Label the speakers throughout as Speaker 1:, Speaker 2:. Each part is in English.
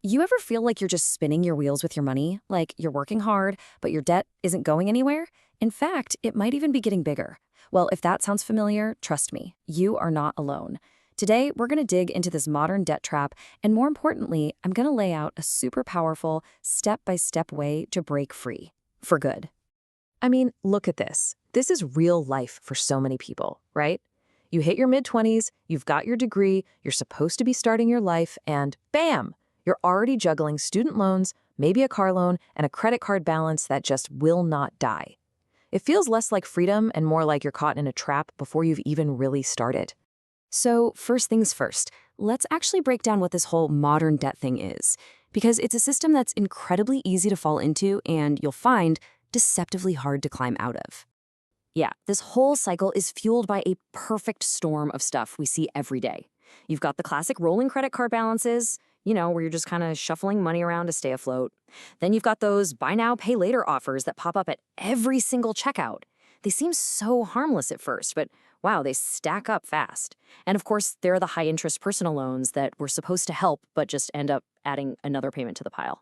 Speaker 1: You ever feel like you're just spinning your wheels with your money? Like you're working hard, but your debt isn't going anywhere? In fact, it might even be getting bigger. Well, if that sounds familiar, trust me, you are not alone. Today, we're going to dig into this modern debt trap, and more importantly, I'm going to lay out a super powerful, step-by-step way to break free. For good. I mean, look at this. This is real life for so many people, right? You hit your mid-20s, you've got your degree, you're supposed to be starting your life, and bam! You're already juggling student loans, maybe a car loan, and a credit card balance that just will not die. It feels less like freedom and more like you're caught in a trap before you've even really started. So first things first, let's actually break down what this whole modern debt thing is, because it's a system that's incredibly easy to fall into and you'll find deceptively hard to climb out of. Yeah, this whole cycle is fueled by a perfect storm of stuff we see every day. You've got the classic rolling credit card balances, where you're just kind of shuffling money around to stay afloat. Then you've got those buy now, pay later offers that pop up at every single checkout. They seem so harmless at first, but wow, they stack up fast. And of course, there are the high interest personal loans that were supposed to help, but just end up adding another payment to the pile.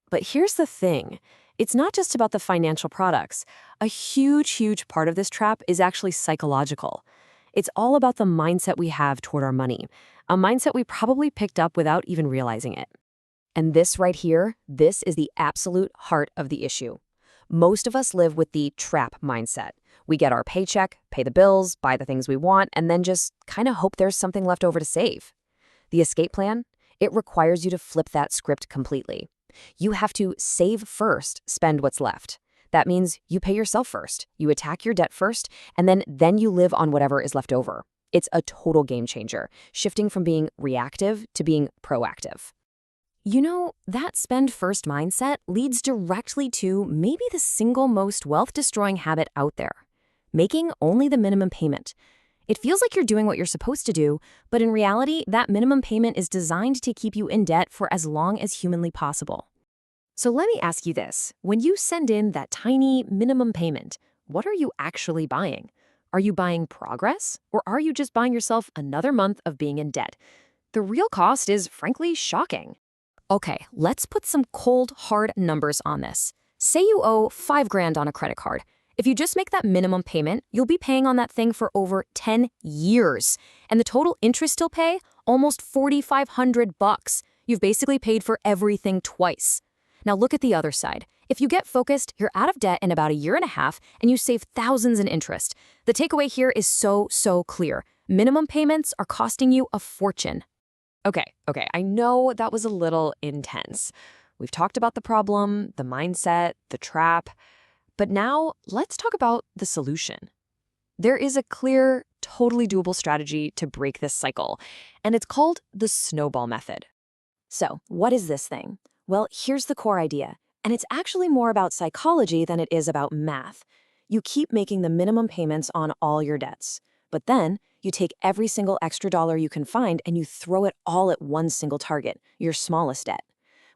Speaker 1: But here's the thing. It's not just about the financial products. A huge part of this trap is actually psychological. It's all about the mindset we have toward our money, a mindset we probably picked up without even realizing it. And this right here, this is the absolute heart of the issue. Most of us live with the trap mindset. We get our paycheck, pay the bills, buy the things we want, and then just kind of hope there's something left over to save. The escape plan? It requires you to flip that script completely. You have to save first, spend what's left. That means you pay yourself first, you attack your debt first, and then you live on whatever is left over. It's a total game changer, shifting from being reactive to being proactive. That spend first mindset leads directly to maybe the single most wealth-destroying habit out there, making only the minimum payment. It feels like you're doing what you're supposed to do, but in reality, that minimum payment is designed to keep you in debt for as long as humanly possible. So let me ask you this. When you send in that tiny minimum payment, what are you actually buying? Are you buying progress, or are you just buying yourself another month of being in debt? The real cost is, frankly, shocking. Okay, let's put some cold, hard numbers on this. Say you owe $5,000 on a credit card. If you just make that minimum payment, you'll be paying on that thing for over 10 years. And the total interest you'll pay, almost $4,500. You've basically paid for everything twice. Now look at the other side. If you get focused, you're out of debt in about a year and a half, and you save thousands in interest. The takeaway here is so clear. Minimum payments are costing you a fortune. Okay, I know that was a little intense. We've talked about the problem, the mindset, the trap, but now let's talk about the solution. There is a clear, totally doable strategy to break this cycle, and it's called the Snowball Method. So, what is this thing? Well, here's the core idea, and it's actually more about psychology than it is about math. You keep making the minimum payments on all your debts, but then you take every single extra dollar you can find and you throw it all at one single target, your smallest debt.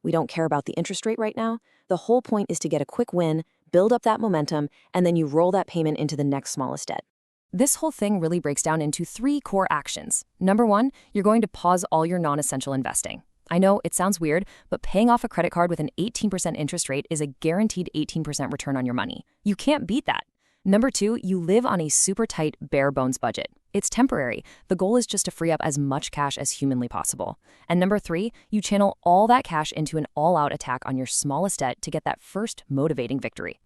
Speaker 1: We don't care about the interest rate right now. The whole point is to get a quick win, build up that momentum, and then you roll that payment into the next smallest debt. This whole thing really breaks down into 3 core actions. Number 1, you're going to pause all your non-essential investing. I know it sounds weird, but paying off a credit card with an 18% interest rate is a guaranteed 18% return on your money. You can't beat that. Number 2, you live on a super tight, bare bones budget. It's temporary. The goal is just to free up as much cash as humanly possible. And number 3, you channel all that cash into an all-out attack on your smallest debt to get that first motivating victory.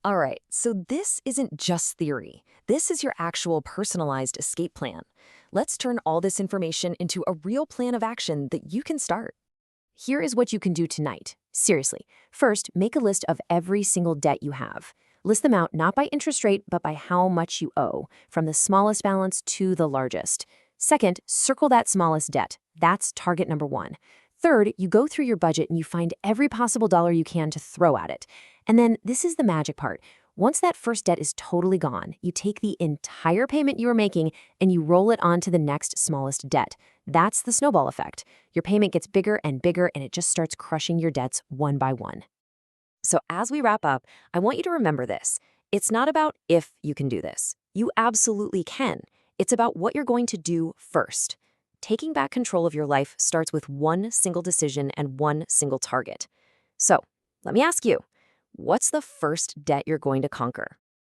Speaker 1: All right, so this isn't just theory. This is your actual personalized escape plan. Let's turn all this information into a real plan of action that you can start. Here is what you can do tonight. Seriously, first, make a list of every single debt you have. List them out not by interest rate, but by how much you owe, from the smallest balance to the largest. Second, circle that smallest debt. That's target number 1. Third, you go through your budget and you find every possible dollar you can to throw at it. And then this is the magic part. Once that first debt is totally gone, you take the entire payment you were making and you roll it onto the next smallest debt. That's the snowball effect. Your payment gets bigger and bigger and it just starts crushing your debts one by one. So as we wrap up, I want you to remember this. It's not about if you can do this. You absolutely can. It's about what you're going to do first. taking back control of your life starts with one single decision and one single target. So, let me ask you, what's the first debt you're going to conquer?